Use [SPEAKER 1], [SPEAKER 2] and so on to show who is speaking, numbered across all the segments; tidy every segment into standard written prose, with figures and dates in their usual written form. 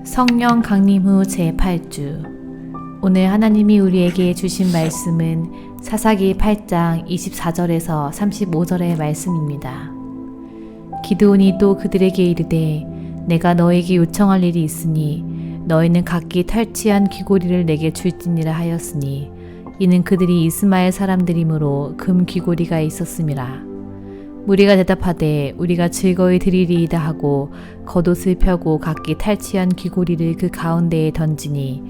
[SPEAKER 1] 성령 강림 후 제8주. 오늘 하나님이 우리에게 주신 말씀은 사사기 8장 24절에서 35절의 말씀입니다. 기드온이 또 그들에게 이르되 내가 너에게 요청할 일이 있으니 너희는 각기 탈취한 귀고리를 내게 줄지니라 하였으니 이는 그들이 이스마엘 사람들이므로 금 귀고리가 있었음이라. 무리가 대답하되 우리가 즐거이 드리리이다 하고 겉옷을 펴고 각기 탈취한 귀고리를 그 가운데에 던지니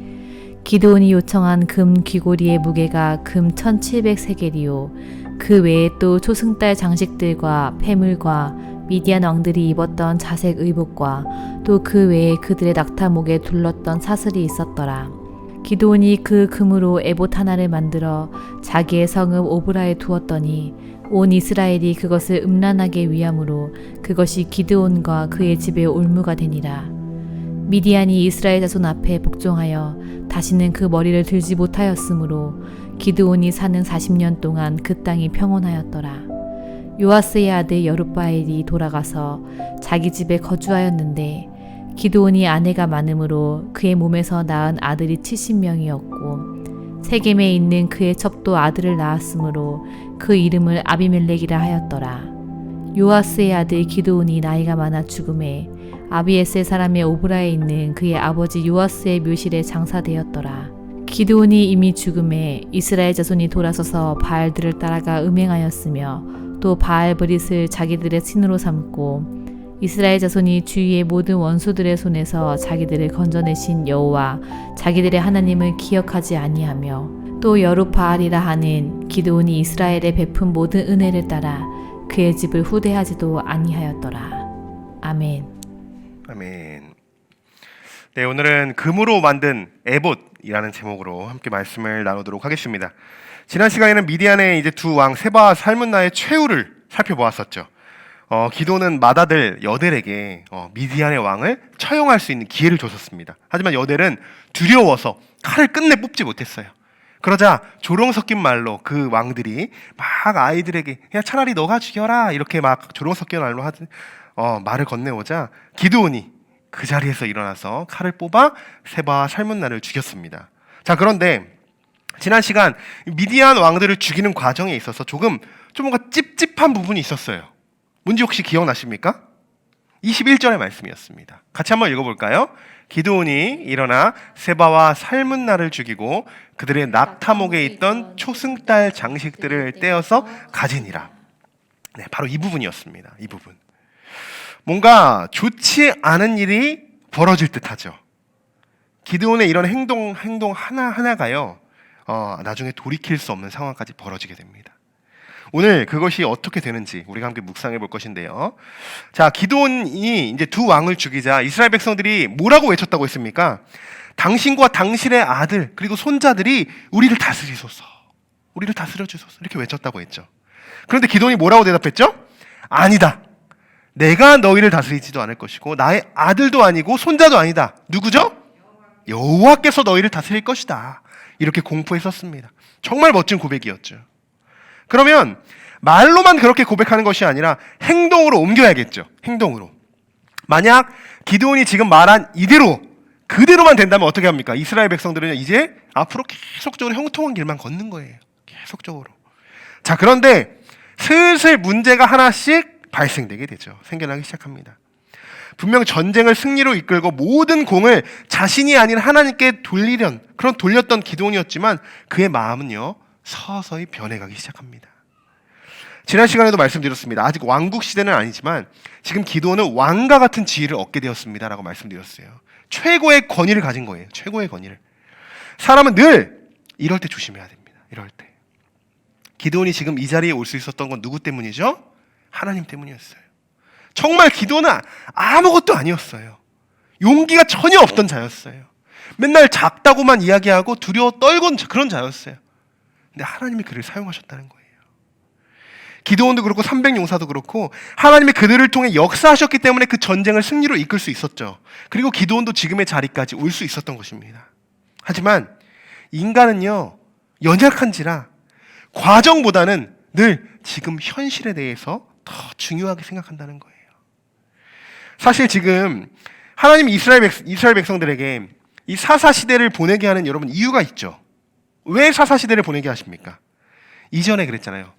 [SPEAKER 1] 기드온이 요청한 금 귀고리의 무게가 금 1700세겔이요 그 외에 또 초승달 장식들과 폐물과 미디안 왕들이 입었던 자색 의복과 또 그 외에 그들의 낙타목에 둘렀던 사슬이 있었더라. 기드온이 그 금으로 에봇 하나를 만들어 자기의 성읍 오브라에 두었더니 온 이스라엘이 그것을 음란하게 위함으로 그것이 기드온과 그의 집의 올무가 되니라. 미디안이 이스라엘 자손 앞에 복종하여 다시는 그 머리를 들지 못하였으므로 기드온이 사는 40년 동안 그 땅이 평온하였더라. 요아스의 아들 여룹바엘이 돌아가서 자기 집에 거주하였는데 기드온이 아내가 많으므로 그의 몸에서 낳은 아들이 70명이었고 세겜에 있는 그의 첩도 아들을 낳았으므로 그 이름을 아비멜렉이라 하였더라. 요아스의 아들 기드온이 나이가 많아 죽음에 아비에셀 사람의 오브라에 있는 그의 아버지 요아스의 묘실에 장사되었더라. 기드온이 이미 죽음에 이스라엘 자손이 돌아서서 바알들을 따라가 음행하였으며 또 바알 브릿을 자기들의 신으로 삼고 이스라엘 자손이 주위의 모든 원수들의 손에서 자기들을 건져내신 여호와 자기들의 하나님을 기억하지 아니하며 또 여룹바알이라 하는 기드온이 이스라엘에 베푼 모든 은혜를 따라 그의 집을 후대하지도 아니하였더라. 아멘.
[SPEAKER 2] 아멘. 네, 오늘은 금으로 만든 에봇이라는 제목으로 함께 말씀을 나누도록 하겠습니다. 지난 시간에는 미디안의 이제 두 왕 세바와 살문나의 최후를 살펴보았었죠. 기도는 맏아들 여델에게 미디안의 왕을 처형할 수 있는 기회를 줬었습니다. 하지만 여델은 두려워서 칼을 끝내 뽑지 못했어요. 그러자 조롱 섞인 말로 그 왕들이 막 아이들에게 야 차라리 너가 죽여라 이렇게 막 조롱 섞인 말로 말을 건네오자 기드온이 그 자리에서 일어나서 칼을 뽑아 세바와 살문나를 죽였습니다. 자, 그런데 지난 시간 미디안 왕들을 죽이는 과정에 있어서 좀 뭔가 찝찝한 부분이 있었어요. 뭔지 혹시 기억나십니까? 21절의 말씀이었습니다. 같이 한번 읽어볼까요? 기드온이 일어나 세바와 살문나를 죽이고 그들의 낙타목에 있던 초승달 장식들을 떼어서 가지니라. 네, 바로 이 부분이었습니다. 이 부분. 뭔가 좋지 않은 일이 벌어질 듯하죠. 기드온의 이런 행동 하나하나가요, 나중에 돌이킬 수 없는 상황까지 벌어지게 됩니다. 오늘 그것이 어떻게 되는지 우리가 함께 묵상해 볼 것인데요. 자, 기드온이 이제 두 왕을 죽이자 이스라엘 백성들이 뭐라고 외쳤다고 했습니까? 당신과 당신의 아들 그리고 손자들이 우리를 다스리소서, 우리를 다스려 주소서 이렇게 외쳤다고 했죠. 그런데 기드온이 뭐라고 대답했죠? 아니다. 내가 너희를 다스리지도 않을 것이고 나의 아들도 아니고 손자도 아니다. 누구죠? 여호와께서 너희를 다스릴 것이다. 이렇게 공포했었습니다. 정말 멋진 고백이었죠. 그러면 말로만 그렇게 고백하는 것이 아니라 행동으로 옮겨야겠죠. 행동으로. 만약 기드온이 지금 말한 그대로만 된다면 어떻게 합니까? 이스라엘 백성들은 이제 앞으로 계속적으로 형통한 길만 걷는 거예요. 계속적으로. 자, 그런데 슬슬 문제가 하나씩 발생되게 되죠. 생겨나기 시작합니다. 분명 전쟁을 승리로 이끌고 모든 공을 자신이 아닌 하나님께 돌렸던 기드온이었지만 그의 마음은요, 서서히 변해가기 시작합니다. 지난 시간에도 말씀드렸습니다. 아직 왕국 시대는 아니지만 지금 기드온은 왕과 같은 지위를 얻게 되었습니다라고 말씀드렸어요. 최고의 권위를 가진 거예요. 최고의 권위를. 사람은 늘 이럴 때 조심해야 됩니다. 이럴 때. 기드온이 지금 이 자리에 올 수 있었던 건 누구 때문이죠? 하나님 때문이었어요. 정말 기드온은 아무것도 아니었어요. 용기가 전혀 없던 자였어요. 맨날 작다고만 이야기하고 두려워 떨곤 그런 자였어요. 근데 하나님이 그를 사용하셨다는 거예요. 기드온도 그렇고 300용사도 그렇고 하나님이 그들을 통해 역사하셨기 때문에 그 전쟁을 승리로 이끌 수 있었죠. 그리고 기드온도 지금의 자리까지 올 수 있었던 것입니다. 하지만 인간은요, 연약한지라 과정보다는 늘 지금 현실에 대해서 더 중요하게 생각한다는 거예요. 사실 지금 하나님이 이스라엘 백성들에게 이 사사 시대를 보내게 하는 여러분 이유가 있죠. 왜 사사 시대를 보내게 하십니까? 이전에 그랬잖아요.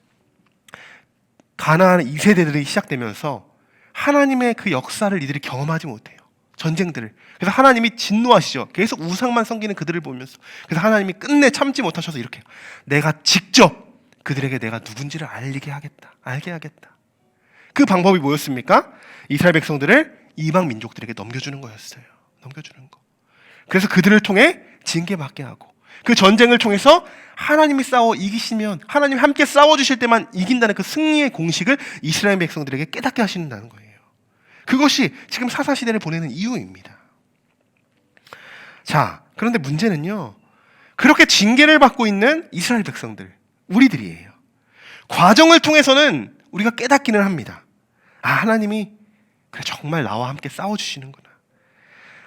[SPEAKER 2] 가나안 2세대들이 시작되면서 하나님의 그 역사를 이들이 경험하지 못해요. 전쟁들을. 그래서 하나님이 진노하시죠. 계속 우상만 섬기는 그들을 보면서. 그래서 하나님이 끝내 참지 못하셔서 이렇게 내가 직접 그들에게 내가 누군지를 알게 하겠다. 그 방법이 뭐였습니까? 이스라엘 백성들을 이방 민족들에게 넘겨주는 거였어요. 넘겨주는 거. 그래서 그들을 통해 징계받게 하고 그 전쟁을 통해서 하나님이 싸워 이기시면 하나님이 함께 싸워주실 때만 이긴다는 그 승리의 공식을 이스라엘 백성들에게 깨닫게 하신다는 거예요. 그것이 지금 사사시대를 보내는 이유입니다. 자, 그런데 문제는요. 그렇게 징계를 받고 있는 이스라엘 백성들, 우리들이에요. 과정을 통해서는 우리가 깨닫기는 합니다. 아, 하나님이 그래 정말 나와 함께 싸워주시는구나.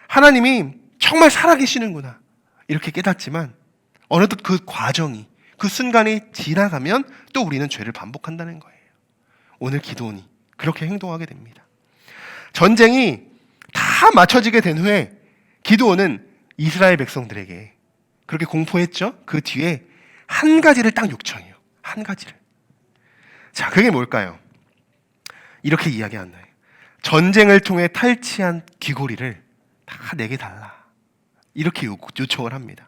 [SPEAKER 2] 하나님이 정말 살아계시는구나. 이렇게 깨닫지만 어느덧 그 과정이 그 순간이 지나가면 또 우리는 죄를 반복한다는 거예요. 오늘 기드온이 그렇게 행동하게 됩니다. 전쟁이 다 맞춰지게 된 후에 기드온은 이스라엘 백성들에게 그렇게 공포했죠. 그 뒤에 한 가지를 딱 요청해요. 한 가지를. 자, 그게 뭘까요? 이렇게 이야기한다. 전쟁을 통해 탈취한 귀고리를 다 내게 달라. 이렇게 요청을 합니다.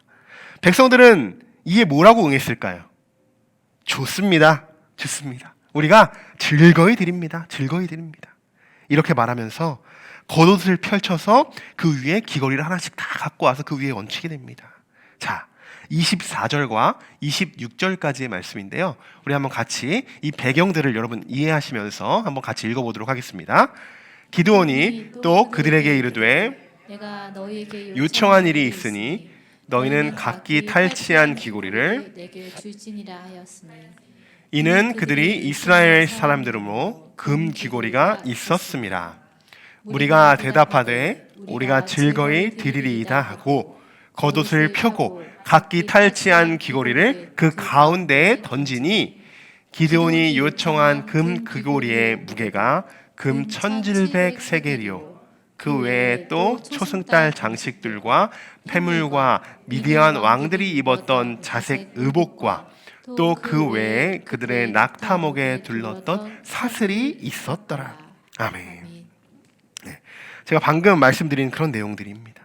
[SPEAKER 2] 백성들은 이에 뭐라고 응했을까요? 좋습니다. 우리가 즐거이 드립니다. 이렇게 말하면서 겉옷을 펼쳐서 그 위에 귀걸이를 하나씩 다 갖고 와서 그 위에 얹히게 됩니다. 자, 24절과 26절까지의 말씀인데요. 우리 한번 같이 이 배경들을 여러분 이해하시면서 한번 같이 읽어보도록 하겠습니다. 기드온이 또 그들에게 이르되
[SPEAKER 1] 내가 너희에게
[SPEAKER 2] 요청한 일이 있으니 너희는 각기 탈취한 귀고리를
[SPEAKER 1] 내게 줄지니라 하였으니
[SPEAKER 2] 이는 그들이 이스라엘 사람들으로 금 귀고리가 있었음이라. 우리가 대답하되 우리가 즐거이 드리리이다 하고 겉옷을 펴고 각기 탈취한 귀고리를 그 가운데에 던지니 기드온이 요청한 금 귀고리의 무게가 금 1700세겔이요 그 외에 또 초승달 장식들과 패물과 미디안 왕들이 입었던 자색 의복과 또 그 외에 그들의 낙타목에 둘렀던 사슬이 있었더라. 아멘. 네, 제가 방금 말씀드린 그런 내용들입니다.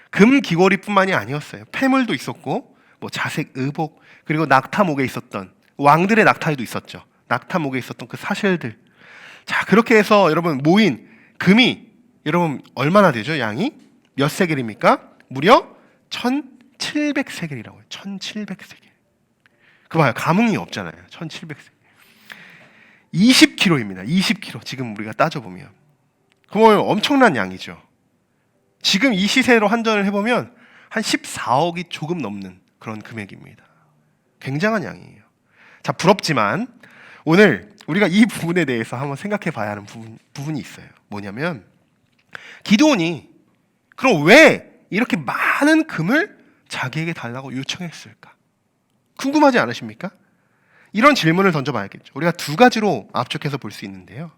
[SPEAKER 2] 금 귀걸이뿐만이 아니었어요. 패물도 있었고 뭐 자색 의복 그리고 낙타목에 있었던 왕들의 낙타에도 있었죠. 낙타목에 있었던 그 사슬들. 자, 그렇게 해서 여러분 모인 금이 여러분 얼마나 되죠? 양이 몇 세겔입니까? 무려 1700세겔이라고요. 1700세겔. 그 봐요. 감흥이 없잖아요. 1700세겔. 20kg입니다. 20kg. 지금 우리가 따져보면. 그러면 엄청난 양이죠. 지금 이 시세로 환전을 해보면 한 14억이 조금 넘는 그런 금액입니다. 굉장한 양이에요. 자, 부럽지만 오늘 우리가 이 부분에 대해서 한번 생각해 봐야 하는 부분이 있어요. 뭐냐면 기드온이 그럼 왜 이렇게 많은 금을 자기에게 달라고 요청했을까? 궁금하지 않으십니까? 이런 질문을 던져봐야겠죠. 우리가 두 가지로 압축해서 볼 수 있는데요.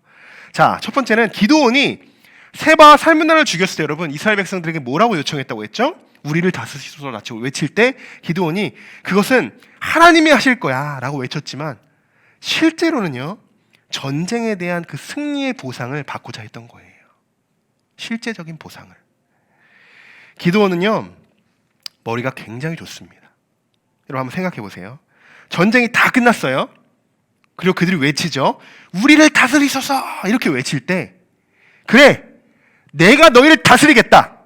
[SPEAKER 2] 자, 첫 번째는 기드온이 세바와 살문나를 죽였을 때 여러분 이스라엘 백성들에게 뭐라고 요청했다고 했죠? 우리를 다스리소서라고 외칠 때 기드온이 그것은 하나님이 하실 거야 라고 외쳤지만 실제로는요 전쟁에 대한 그 승리의 보상을 받고자 했던 거예요. 실제적인 보상을. 기드온은요 머리가 굉장히 좋습니다. 여러분 한번 생각해 보세요. 전쟁이 다 끝났어요. 그리고 그들이 외치죠. 우리를 다스리소서 이렇게 외칠 때 그래 내가 너희를 다스리겠다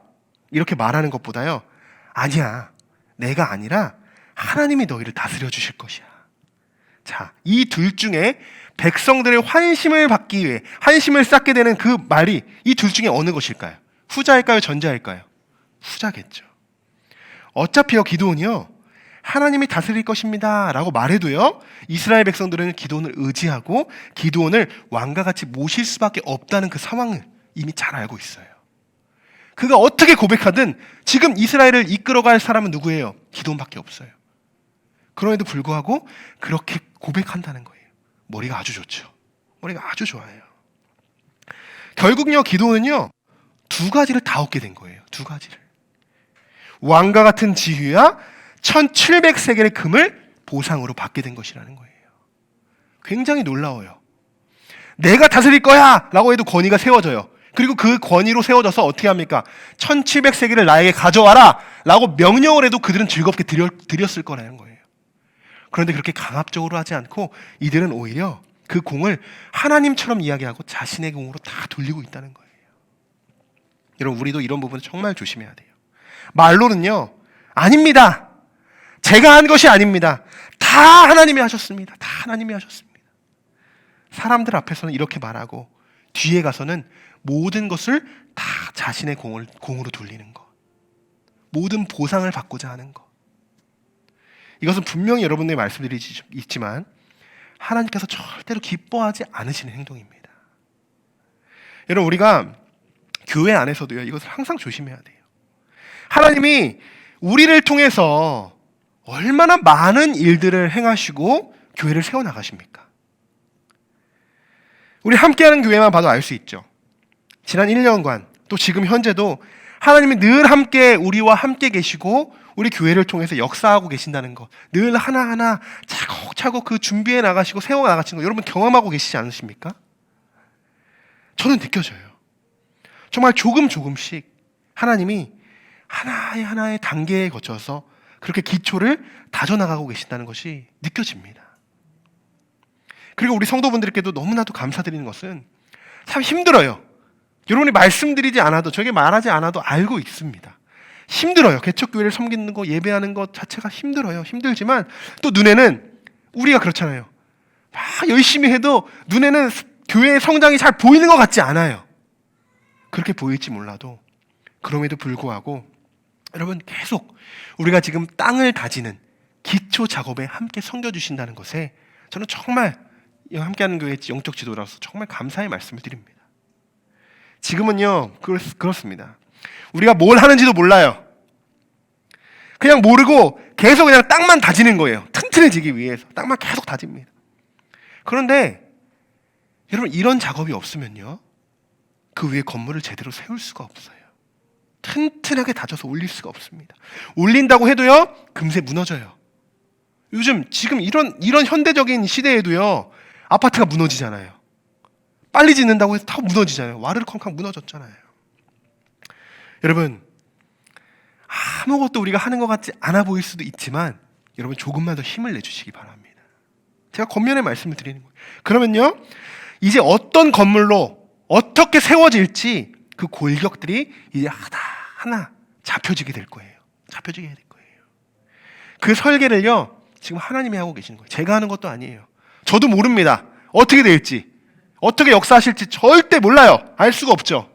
[SPEAKER 2] 이렇게 말하는 것보다요 아니야 내가 아니라 하나님이 너희를 다스려 주실 것이야. 자, 이 둘 중에 백성들의 환심을 받기 위해 환심을 쌓게 되는 그 말이 이 둘 중에 어느 것일까요? 후자일까요? 전자일까요? 후자겠죠. 어차피요 기드온이요 하나님이 다스릴 것입니다 라고 말해도요 이스라엘 백성들은 기드온을 의지하고 기드온을 왕과 같이 모실 수밖에 없다는 그 상황을 이미 잘 알고 있어요. 그가 어떻게 고백하든 지금 이스라엘을 이끌어갈 사람은 누구예요? 기드온밖에 없어요. 그럼에도 불구하고 그렇게 고백한다는 거예요. 머리가 아주 좋죠. 머리가 아주 좋아요. 결국요 기드온은요 두 가지를 다 얻게 된 거예요. 두 가지를. 왕과 같은 지위와 1700세겔의 금을 보상으로 받게 된 것이라는 거예요. 굉장히 놀라워요. 내가 다스릴 거야! 라고 해도 권위가 세워져요. 그리고 그 권위로 세워져서 어떻게 합니까? 1700세겔을 나에게 가져와라! 라고 명령을 해도 그들은 즐겁게 드렸을 거라는 거예요. 그런데 그렇게 강압적으로 하지 않고 이들은 오히려 그 공을 하나님처럼 이야기하고 자신의 공으로 다 돌리고 있다는 거예요. 여러분, 우리도 이런 부분은 정말 조심해야 돼요. 말로는요, 아닙니다. 제가 한 것이 아닙니다. 다 하나님이 하셨습니다. 다 하나님이 하셨습니다. 사람들 앞에서는 이렇게 말하고 뒤에 가서는 모든 것을 다 자신의 공으로 돌리는 것. 모든 보상을 받고자 하는 것. 이것은 분명히 여러분들이 말씀드리지만 하나님께서 절대로 기뻐하지 않으시는 행동입니다. 여러분, 우리가 교회 안에서도요, 이것을 항상 조심해야 돼요. 하나님이 우리를 통해서 얼마나 많은 일들을 행하시고 교회를 세워나가십니까? 우리 함께하는 교회만 봐도 알 수 있죠. 지난 1년간 또 지금 현재도 하나님이 늘 함께 우리와 함께 계시고 우리 교회를 통해서 역사하고 계신다는 것, 늘 하나하나 차곡차곡 그 준비해 나가시고 세워 나가시는 거 여러분 경험하고 계시지 않으십니까? 저는 느껴져요. 정말 조금씩 하나님이 하나의 단계에 거쳐서 그렇게 기초를 다져나가고 계신다는 것이 느껴집니다. 그리고 우리 성도분들께도 너무나도 감사드리는 것은 참 힘들어요. 여러분이 말씀드리지 않아도, 저에게 말하지 않아도 알고 있습니다. 힘들어요. 개척교회를 섬기는 거, 예배하는 것 자체가 힘들어요. 힘들지만 또 눈에는 우리가 그렇잖아요. 막 열심히 해도 눈에는 교회의 성장이 잘 보이는 것 같지 않아요. 그렇게 보일지 몰라도 그럼에도 불구하고 여러분 계속 우리가 지금 땅을 다지는 기초 작업에 함께 섬겨주신다는 것에 저는 정말 함께하는 교회의 영적 지도라서 정말 감사의 말씀을 드립니다. 지금은요 그렇습니다. 우리가 뭘 하는지도 몰라요. 그냥 모르고 계속 그냥 땅만 다지는 거예요. 튼튼해지기 위해서 땅만 계속 다집니다. 그런데 여러분 이런 작업이 없으면요 그 위에 건물을 제대로 세울 수가 없어요. 튼튼하게 다져서 올릴 수가 없습니다. 올린다고 해도요 금세 무너져요. 요즘 지금 이런 현대적인 시대에도요 아파트가 무너지잖아요. 빨리 짓는다고 해서 다 무너지잖아요. 와르르 쾅쾅 무너졌잖아요. 여러분 아무것도 우리가 하는 것 같지 않아 보일 수도 있지만 여러분 조금만 더 힘을 내주시기 바랍니다. 제가 겉면에 말씀을 드리는 거예요. 그러면요 이제 어떤 건물로 어떻게 세워질지 그 골격들이 이제 하나 잡혀지게 될 거예요. 잡혀지게 될 거예요. 그 설계를요 지금 하나님이 하고 계시는 거예요. 제가 하는 것도 아니에요. 저도 모릅니다. 어떻게 될지, 어떻게 역사하실지 절대 몰라요. 알 수가 없죠.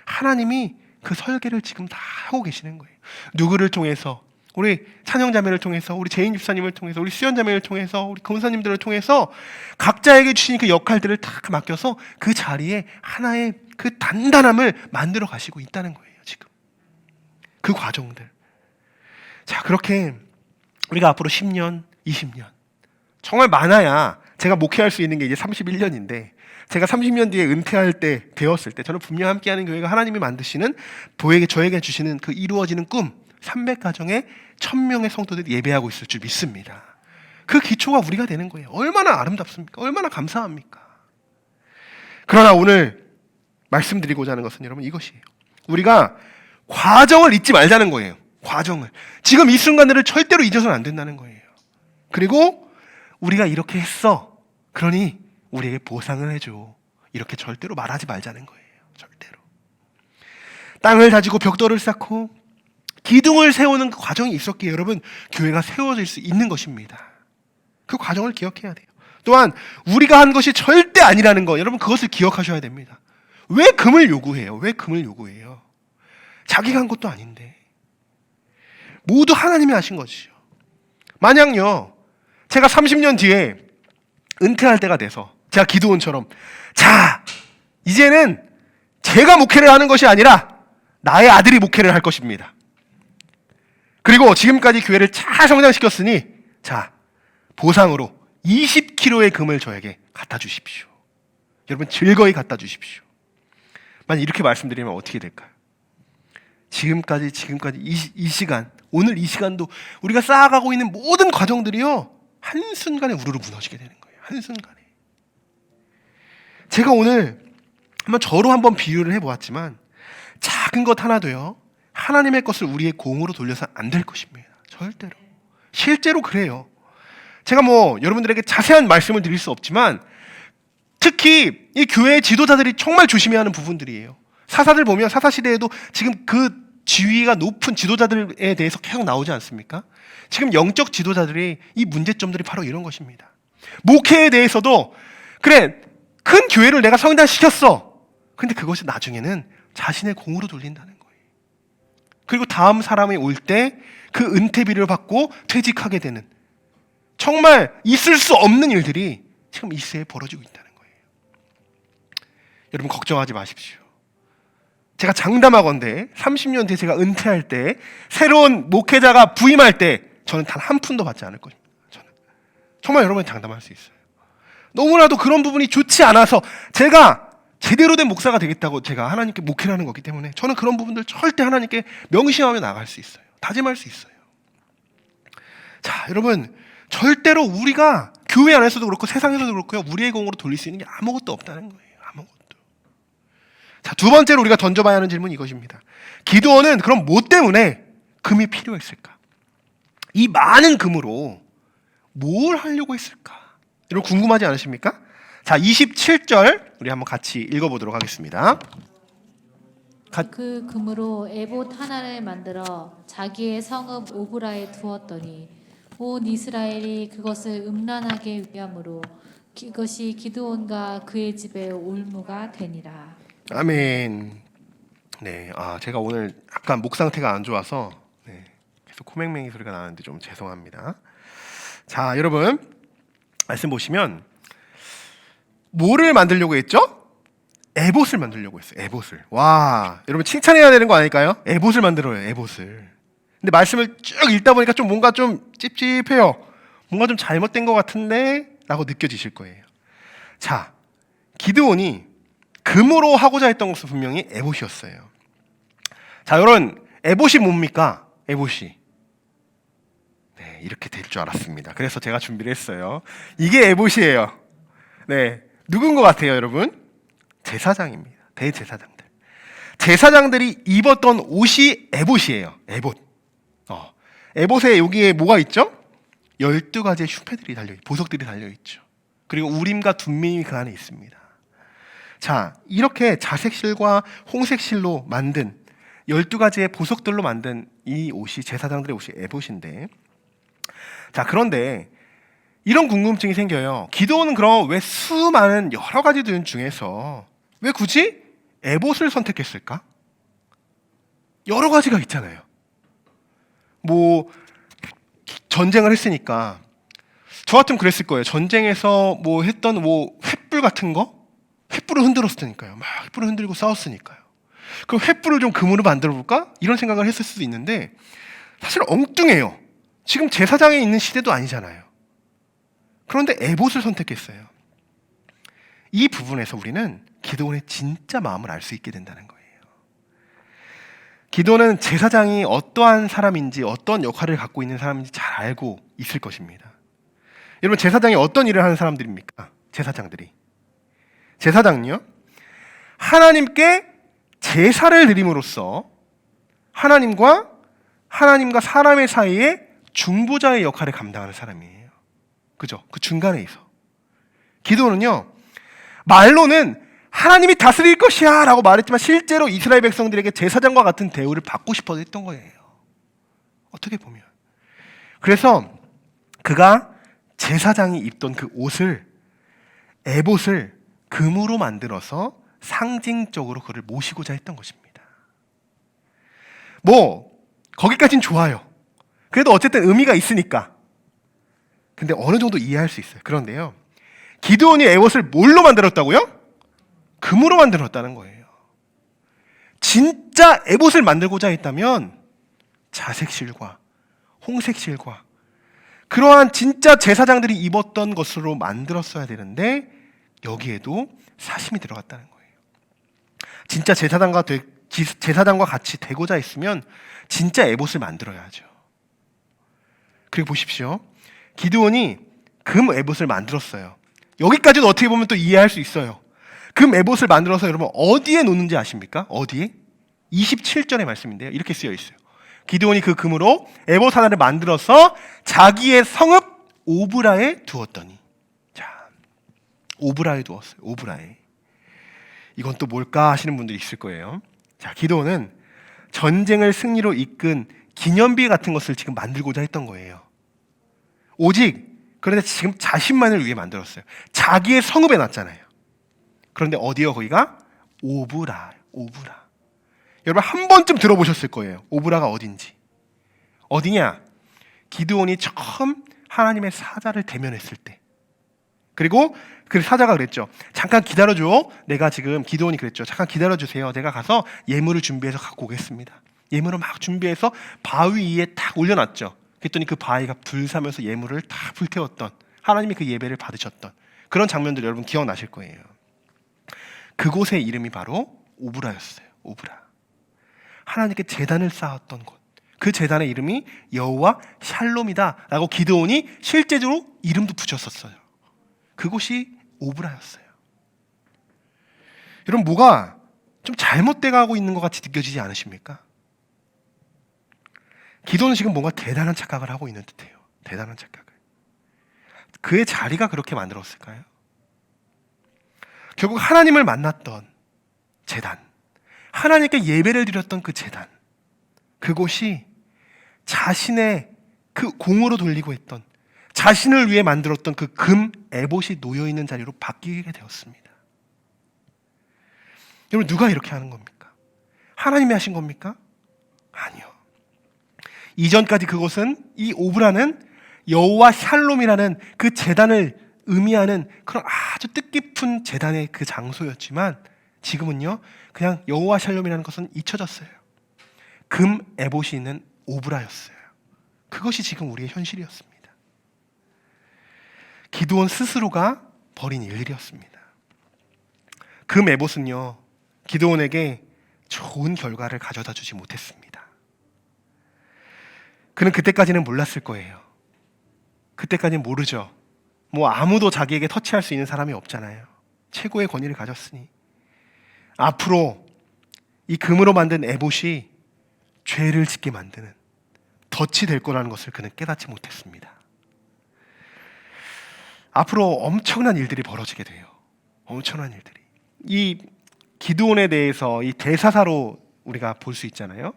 [SPEAKER 2] 하나님이 그 설계를 지금 다 하고 계시는 거예요. 누구를 통해서, 우리 찬영자매를 통해서, 우리 재인 집사님을 통해서, 우리 수연자매를 통해서, 우리 권사님들을 통해서 각자에게 주신 그 역할들을 다 맡겨서 그 자리에 하나의 그 단단함을 만들어 가시고 있다는 거예요. 지금 그 과정들. 자, 그렇게 우리가 앞으로 10년, 20년 정말 많아야 제가 목회할 수 있는 게 이제 31년인데 제가 30년 뒤에 은퇴할 때 되었을 때 저는 분명 함께하는 교회가 하나님이 만드시는 저에게 주시는 그 이루어지는 꿈 300가정에 1000명의 성도들이 예배하고 있을 줄 믿습니다. 그 기초가 우리가 되는 거예요. 얼마나 아름답습니까? 얼마나 감사합니까? 그러나 오늘 말씀드리고자 하는 것은 여러분 이것이에요. 우리가 과정을 잊지 말자는 거예요. 과정을. 지금 이 순간들을 절대로 잊어서는 안 된다는 거예요. 그리고 우리가 이렇게 했어. 그러니 우리에게 보상을 해줘. 이렇게 절대로 말하지 말자는 거예요. 절대로. 땅을 다지고 벽돌을 쌓고 기둥을 세우는 그 과정이 있었기에 여러분 교회가 세워질 수 있는 것입니다. 그 과정을 기억해야 돼요. 또한 우리가 한 것이 절대 아니라는 거 여러분 그것을 기억하셔야 됩니다. 왜 금을 요구해요? 왜 금을 요구해요? 자기가 한 것도 아닌데 모두 하나님이 하신 것이죠. 만약요 제가 30년 뒤에 은퇴할 때가 돼서 제가 기도원처럼 자 이제는 제가 목회를 하는 것이 아니라 나의 아들이 목회를 할 것입니다. 그리고 지금까지 교회를 잘 성장시켰으니 자 보상으로 20kg의 금을 저에게 갖다 주십시오. 여러분 즐거이 갖다 주십시오. 만약 이렇게 말씀드리면 어떻게 될까요? 지금까지 이 시간, 오늘 이 시간도 우리가 쌓아가고 있는 모든 과정들이요, 한순간에 우르르 무너지게 되는 거예요. 한순간에. 제가 오늘 저로 한번 비유를 해보았지만 작은 것 하나도요, 하나님의 것을 우리의 공으로 돌려서 안 될 것입니다. 절대로. 실제로 그래요. 제가 여러분들에게 자세한 말씀을 드릴 수 없지만 특히 이 교회의 지도자들이 정말 조심해야 하는 부분들이에요. 사사들 보면 사사시대에도 지금 그 지위가 높은 지도자들에 대해서 계속 나오지 않습니까? 지금 영적 지도자들이 이 문제점들이 바로 이런 것입니다. 목회에 대해서도 그래, 큰 교회를 내가 성장시켰어. 근데 그것이 나중에는 자신의 공으로 돌린다는 거예요. 그리고 다음 사람이 올 때 그 은퇴비를 받고 퇴직하게 되는, 정말 있을 수 없는 일들이 지금 이 시대에 벌어지고 있다는 거예요. 여러분 걱정하지 마십시오. 제가 장담하건대 30년 뒤에 제가 은퇴할 때 새로운 목회자가 부임할 때 저는 단 한 푼도 받지 않을 것입니다. 저는 정말 여러분 장담할 수 있어요. 너무나도 그런 부분이 좋지 않아서 제가 제대로 된 목사가 되겠다고 제가 하나님께 목회를 하는 거기 때문에 저는 그런 부분들 절대 하나님께 명심하며 나갈 수 있어요. 다짐할 수 있어요. 자, 여러분 절대로 우리가 교회 안에서도 그렇고 세상에서도 그렇고요, 우리의 공으로 돌릴 수 있는 게 아무것도 없다는 거예요. 아무것도. 자, 두 번째로 우리가 던져봐야 하는 질문이 이것입니다. 기드온은 그럼 뭐 때문에 금이 필요했을까? 이 많은 금으로 뭘 하려고 했을까? 여러분 궁금하지 않으십니까? 자, 27절 우리 한번 같이 읽어보도록 하겠습니다.
[SPEAKER 1] 그 금으로 에봇 하나를 만들어 자기의 성읍 오브라에 두었더니 온 이스라엘이 그것을 음란하게 위함으로 그것이 기드온과 그의 집에 올무가 되니라.
[SPEAKER 2] 아멘. 네, 제가 오늘 약간 목 상태가 안 좋아서 계속 코맹맹이 소리가 나는데 좀 죄송합니다. 자, 여러분 말씀 보시면 뭐를 만들려고 했죠? 에봇을 만들려고 했어요. 에봇을. 와, 여러분 칭찬해야 되는 거 아닐까요? 에봇을 만들어요. 에봇을. 근데 말씀을 쭉 읽다 보니까 좀 뭔가 좀 찝찝해요. 뭔가 좀 잘못된 것 같은데 라고 느껴지실 거예요. 자, 기드온이 금으로 하고자 했던 것은 분명히 에봇이었어요. 자, 여러분 에봇이 뭡니까? 에봇이. 네, 이렇게 될 줄 알았습니다. 그래서 제가 준비를 했어요. 이게 에봇이에요. 네, 누군 것 같아요, 여러분? 제사장입니다. 대제사장들. 제사장들이 입었던 옷이 에봇이에요. 에봇. 에봇에 여기에 뭐가 있죠? 12가지의 슈페들이 달려있죠. 보석들이 달려있죠. 그리고 우림과 둠밈이 그 안에 있습니다. 자, 이렇게 자색실과 홍색실로 만든 12가지의 보석들로 만든 이 옷이 제사장들의 옷이 에봇인데, 자, 그런데 이런 궁금증이 생겨요. 기드온은 그럼 왜 수많은 여러 가지들 중에서 왜 굳이 에봇을 선택했을까? 여러 가지가 있잖아요. 전쟁을 했으니까 저 같으면 그랬을 거예요. 전쟁에서 했던 횃불 같은 거, 횃불을 흔들었으니까요. 막 횃불을 흔들고 싸웠으니까요. 그럼 횃불을 좀 금으로 만들어 볼까? 이런 생각을 했을 수도 있는데 사실 엉뚱해요. 지금 제사장에 있는 시대도 아니잖아요. 그런데 에봇을 선택했어요. 이 부분에서 우리는 기드온의 진짜 마음을 알 수 있게 된다는 거예요. 기드온은 제사장이 어떠한 사람인지, 어떤 역할을 갖고 있는 사람인지 잘 알고 있을 것입니다. 여러분, 제사장이 어떤 일을 하는 사람들입니까? 제사장들이. 제사장은요, 하나님께 제사를 드림으로써 하나님과 사람의 사이에 중보자의 역할을 감당하는 사람이에요. 그죠? 그 중간에 있어. 기드온은요, 말로는 하나님이 다스릴 것이야 라고 말했지만 실제로 이스라엘 백성들에게 제사장과 같은 대우를 받고 싶어 했던 거예요. 어떻게 보면. 그래서 그가 제사장이 입던 그 옷을, 에봇을 금으로 만들어서 상징적으로 그를 모시고자 했던 것입니다. 거기까진 좋아요. 그래도 어쨌든 의미가 있으니까. 근데 어느 정도 이해할 수 있어요. 그런데요, 기드온이 에봇을 뭘로 만들었다고요? 금으로 만들었다는 거예요. 진짜 에봇을 만들고자 했다면 자색실과 홍색실과 그러한 진짜 제사장들이 입었던 것으로 만들었어야 되는데 여기에도 사심이 들어갔다는 거예요. 진짜 제사장과 같이 되고자 했으면 진짜 에봇을 만들어야죠. 그리고 보십시오. 기드온이 금 에봇을 만들었어요. 여기까지는 어떻게 보면 또 이해할 수 있어요. 금 에봇을 만들어서 여러분 어디에 놓는지 아십니까? 어디에? 27절의 말씀인데요. 이렇게 쓰여 있어요. 기드온이 그 금으로 에봇 하나를 만들어서 자기의 성읍 오브라에 두었더니. 자, 오브라에 두었어요. 오브라에. 이건 또 뭘까 하시는 분들이 있을 거예요. 자, 기드온은 전쟁을 승리로 이끈 기념비 같은 것을 지금 만들고자 했던 거예요. 오직 그런데 지금 자신만을 위해 만들었어요. 자기의 성읍에 놨잖아요. 그런데 어디요? 거기가 오브라. 오브라. 여러분 한 번쯤 들어보셨을 거예요. 오브라가 어딘지. 어디냐? 기드온이 처음 하나님의 사자를 대면했을 때. 그리고 그 사자가 그랬죠. 잠깐 기다려줘. 내가 지금 기드온이 그랬죠. 잠깐 기다려주세요. 내가 가서 예물을 준비해서 갖고 오겠습니다. 예물을 막 준비해서 바위 위에 딱 올려놨죠. 그랬더니 그 바위가 불사면서 예물을 다 불태웠던, 하나님이 그 예배를 받으셨던 그런 장면들 여러분 기억나실 거예요. 그곳의 이름이 바로 오브라였어요. 오브라. 하나님께 제단을 쌓았던 곳. 그 제단의 이름이 여호와 샬롬이다 라고 기드온이 실제로 이름도 붙였었어요. 그곳이 오브라였어요. 여러분 뭐가 좀 잘못돼 가고 있는 것 같이 느껴지지 않으십니까? 기도는 지금 뭔가 대단한 착각을 하고 있는 듯해요. 대단한 착각을. 그의 자리가 그렇게 만들었을까요? 결국 하나님을 만났던 제단, 하나님께 예배를 드렸던 그 제단, 그곳이 자신의 그 공으로 돌리고 했던, 자신을 위해 만들었던 그 금 에봇이 놓여있는 자리로 바뀌게 되었습니다. 여러분 누가 이렇게 하는 겁니까? 하나님이 하신 겁니까? 아니요. 이전까지 그곳은, 이 오브라는 여호와 샬롬이라는 그 제단을 의미하는 그런 아주 뜻깊은 제단의 그 장소였지만 지금은요 그냥 여호와 샬롬이라는 것은 잊혀졌어요. 금 에봇이 있는 오브라였어요. 그것이 지금 우리의 현실이었습니다. 기드온 스스로가 벌인 일들이었습니다. 금 에봇은요 기드온에게 좋은 결과를 가져다 주지 못했습니다. 그는 그때까지는 몰랐을 거예요. 그때까지는 모르죠. 뭐 아무도 자기에게 터치할 수 있는 사람이 없잖아요. 최고의 권위를 가졌으니 앞으로 이 금으로 만든 에봇이 죄를 짓게 만드는 덫이 될 거라는 것을 그는 깨닫지 못했습니다. 앞으로 엄청난 일들이 벌어지게 돼요. 엄청난 일들이. 이 기드온에 대해서 이 대사사로 우리가 볼 수 있잖아요.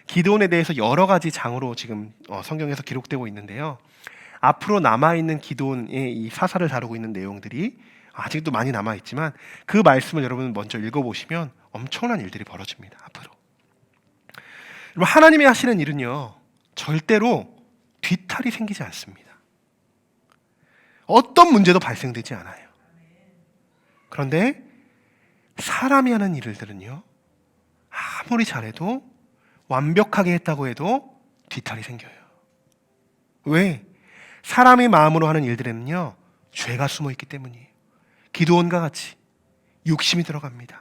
[SPEAKER 2] 기드온에 대해서 여러 가지 장으로 지금 성경에서 기록되고 있는데요. 앞으로 남아있는 기드온의 이 사사를 다루고 있는 내용들이 아직도 많이 남아있지만 그 말씀을 여러분 먼저 읽어보시면 엄청난 일들이 벌어집니다. 앞으로. 여러분 하나님이 하시는 일은요 절대로 뒤탈이 생기지 않습니다. 어떤 문제도 발생되지 않아요. 그런데 사람이 하는 일들은요 아무리 잘해도 완벽하게 했다고 해도 뒤탈이 생겨요. 왜? 사람의 마음으로 하는 일들에는요 죄가 숨어 있기 때문이에요. 기드온과 같이 욕심이 들어갑니다.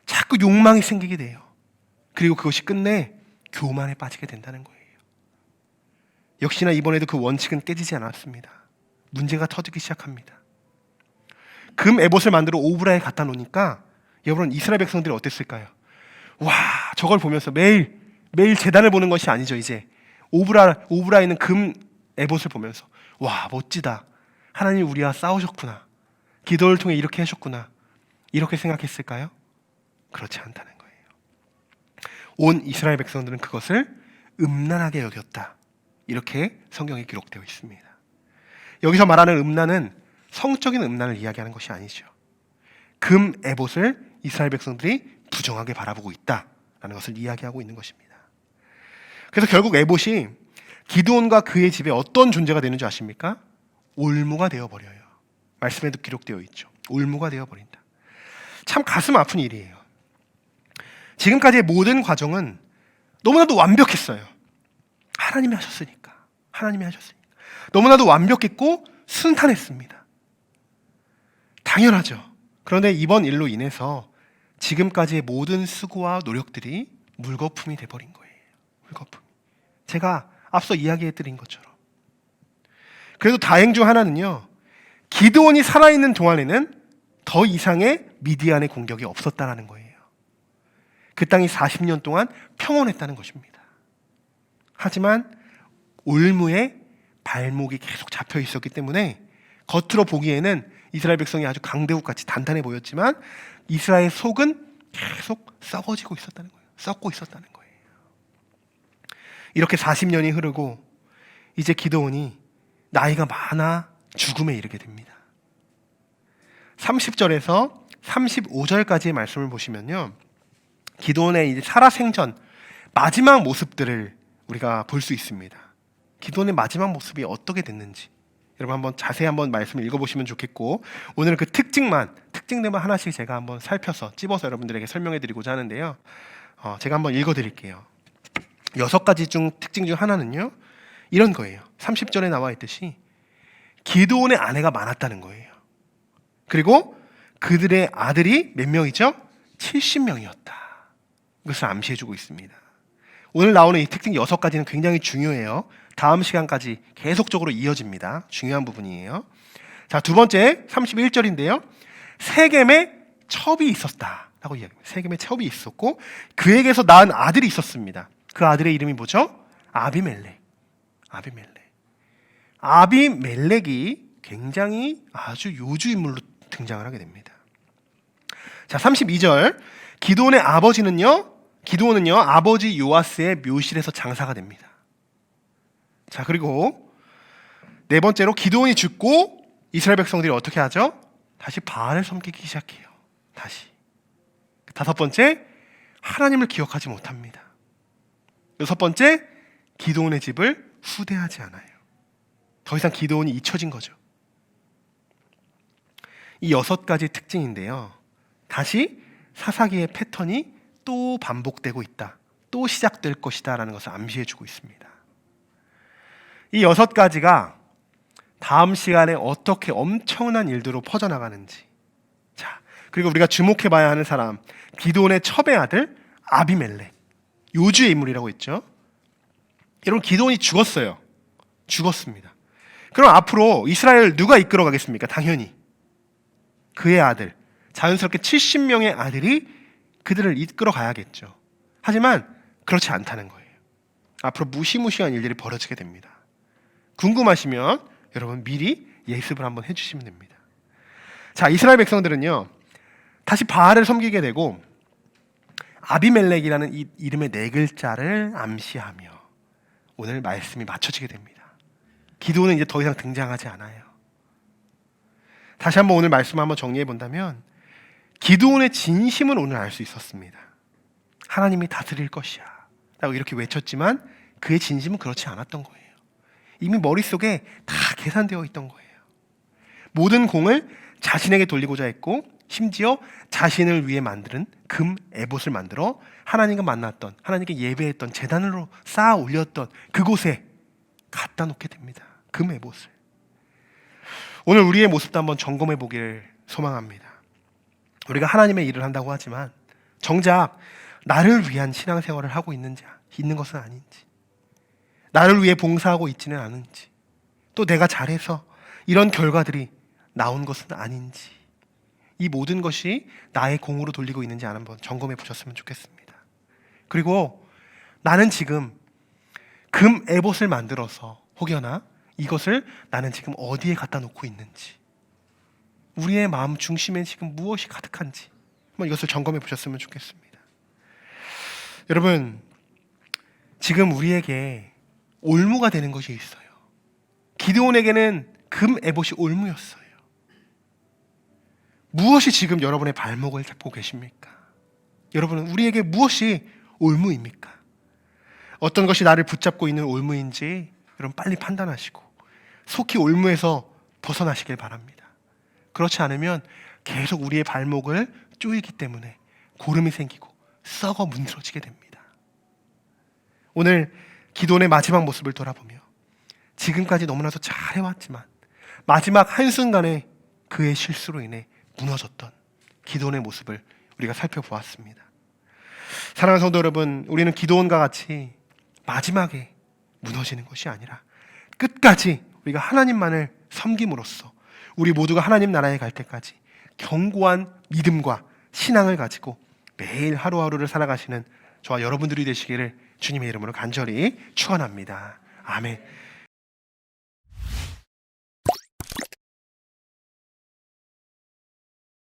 [SPEAKER 2] 자꾸 욕망이 생기게 돼요. 그리고 그것이 끝내 교만에 빠지게 된다는 거예요. 역시나 이번에도 그 원칙은 깨지지 않았습니다. 문제가 터지기 시작합니다. 금 에봇을 만들어 오브라에 갖다 놓으니까 여러분 이스라엘 백성들이 어땠을까요? 와, 저걸 보면서 매일 제단을 보는 것이 아니죠. 이제 오브라에 있는 금 에봇을 보면서 와, 멋지다. 하나님 우리와 싸우셨구나. 기도를 통해 이렇게 하셨구나. 이렇게 생각했을까요? 그렇지 않다는 거예요. 온 이스라엘 백성들은 그것을 음란하게 여겼다. 이렇게 성경에 기록되어 있습니다. 여기서 말하는 음란은 성적인 음란을 이야기하는 것이 아니죠. 금 에봇을 이스라엘 백성들이 부정하게 바라보고 있다라는 것을 이야기하고 있는 것입니다. 그래서 결국 에봇이 기드온과 그의 집에 어떤 존재가 되는 줄 아십니까? 올무가 되어버려요. 말씀에도 기록되어 있죠. 올무가 되어버린다. 참 가슴 아픈 일이에요. 지금까지의 모든 과정은 너무나도 완벽했어요. 하나님이 하셨으니까. 너무나도 완벽했고 순탄했습니다. 당연하죠. 그런데 이번 일로 인해서 지금까지의 모든 수고와 노력들이 물거품이 돼버린 거예요. 물거품. 제가 앞서 이야기해드린 것처럼. 그래도 다행 중 하나는요, 기드온이 살아있는 동안에는 더 이상의 미디안의 공격이 없었다는 거예요. 그 땅이 40년 동안 평온했다는 것입니다. 하지만 올무에 발목이 계속 잡혀 있었기 때문에 겉으로 보기에는 이스라엘 백성이 아주 강대국같이 단단해 보였지만 이스라엘 속은 계속 썩어지고 있었다는 거예요. 썩고 있었다는 거예요. 이렇게 40년이 흐르고 이제 기드온이 나이가 많아 죽음에 이르게 됩니다. 30절에서 35절까지의 말씀을 보시면요, 기드온의 이제 살아생전 마지막 모습들을 우리가 볼 수 있습니다. 기드온의 마지막 모습이 어떻게 됐는지 여러분 한번 자세히 한번 말씀을 읽어보시면 좋겠고, 오늘은 그 특징들만 하나씩 제가 한번 살펴서 찝어서 여러분들에게 설명해드리고자 하는데요. 제가 한번 읽어드릴게요. 6가지 특징 중 하나는요, 이런 거예요. 30절에 나와 있듯이 기드온의 아내가 많았다는 거예요. 그리고 그들의 아들이 몇 명이죠? 70명이었다. 이것을 암시해주고 있습니다. 오늘 나오는 이 특징 6가지는 굉장히 중요해요. 다음 시간까지 계속적으로 이어집니다. 중요한 부분이에요. 자, 두 번째 31절인데요. 세겜에 첩이 있었다라고 이야기합니다. 세겜에 첩이 있었고 그에게서 낳은 아들이 있었습니다. 그 아들의 이름이 뭐죠? 아비멜렉. 아비멜렉이 굉장히 아주 요주 인물로 등장을 하게 됩니다. 자, 32절. 기드온의 기드온은요 아버지 요아스의 묘실에서 장사가 됩니다. 자, 그리고 네 번째로 기드온이 죽고 이스라엘 백성들이 어떻게 하죠? 다시 바알을 섬기기 시작해요. 다시. 다섯 번째, 하나님을 기억하지 못합니다. 여섯 번째, 기드온의 집을 후대하지 않아요. 더 이상 기드온이 잊혀진 거죠. 이 6가지 특징인데요, 다시 사사기의 패턴이 또 반복되고 있다, 또 시작될 것이다 라는 것을 암시해주고 있습니다. 이 6가지가 다음 시간에 어떻게 엄청난 일들로 퍼져나가는지, 자, 그리고 우리가 주목해봐야 하는 사람, 기드온의 첩의 아들 아비멜렉, 요주의 인물이라고 했죠. 여러분, 기드온이 죽었습니다. 그럼 앞으로 이스라엘을 누가 이끌어가겠습니까? 당연히 그의 아들, 자연스럽게 70명의 아들이 그들을 이끌어 가야겠죠. 하지만 그렇지 않다는 거예요. 앞으로 무시무시한 일들이 벌어지게 됩니다. 궁금하시면 여러분 미리 예습을 한번 해주시면 됩니다. 자, 이스라엘 백성들은요 다시 바알을 섬기게 되고 아비멜렉이라는 이 이름의 4글자를 암시하며 오늘 말씀이 맞춰지게 됩니다. 기드온은 이제 더 이상 등장하지 않아요. 다시 한번 오늘 말씀 한번 정리해 본다면 기드온의 진심은 오늘 알 수 있었습니다. 하나님이 다스릴 것이야 라고 이렇게 외쳤지만 그의 진심은 그렇지 않았던 거예요. 이미 머릿속에 다 계산되어 있던 거예요. 모든 공을 자신에게 돌리고자 했고 심지어 자신을 위해 만드는 금 에봇을 만들어 하나님과 만났던, 하나님께 예배했던, 제단으로 쌓아 올렸던 그곳에 갖다 놓게 됩니다. 금 에봇을. 오늘 우리의 모습도 한번 점검해 보기를 소망합니다. 우리가 하나님의 일을 한다고 하지만 정작 나를 위한 신앙생활을 하고 있는 것은 아닌지, 나를 위해 봉사하고 있지는 않은지, 또 내가 잘해서 이런 결과들이 나온 것은 아닌지, 이 모든 것이 나의 공으로 돌리고 있는지 한번 점검해 보셨으면 좋겠습니다. 그리고 나는 지금 금 에봇을 만들어서 혹여나 이것을 나는 지금 어디에 갖다 놓고 있는지, 우리의 마음 중심에 지금 무엇이 가득한지 한번 이것을 점검해 보셨으면 좋겠습니다. 여러분, 지금 우리에게 올무가 되는 것이 있어요. 기드온에게는 금 에봇이 올무였어요. 무엇이 지금 여러분의 발목을 잡고 계십니까? 여러분은 우리에게 무엇이 올무입니까? 어떤 것이 나를 붙잡고 있는 올무인지 여러분 빨리 판단하시고 속히 올무에서 벗어나시길 바랍니다. 그렇지 않으면 계속 우리의 발목을 조이기 때문에 고름이 생기고 썩어 문드러지게 됩니다. 오늘 기드온의 마지막 모습을 돌아보며 지금까지 너무나도 잘해왔지만 마지막 한순간에 그의 실수로 인해 무너졌던 기드온의 모습을 우리가 살펴보았습니다. 사랑하는 성도 여러분, 우리는 기도원과 같이 마지막에 무너지는 것이 아니라 끝까지 우리가 하나님만을 섬김으로써 우리 모두가 하나님 나라에 갈 때까지 견고한 믿음과 신앙을 가지고 매일 하루하루를 살아가시는 저와 여러분들이 되시기를 주님의 이름으로 간절히 축원합니다. 아멘.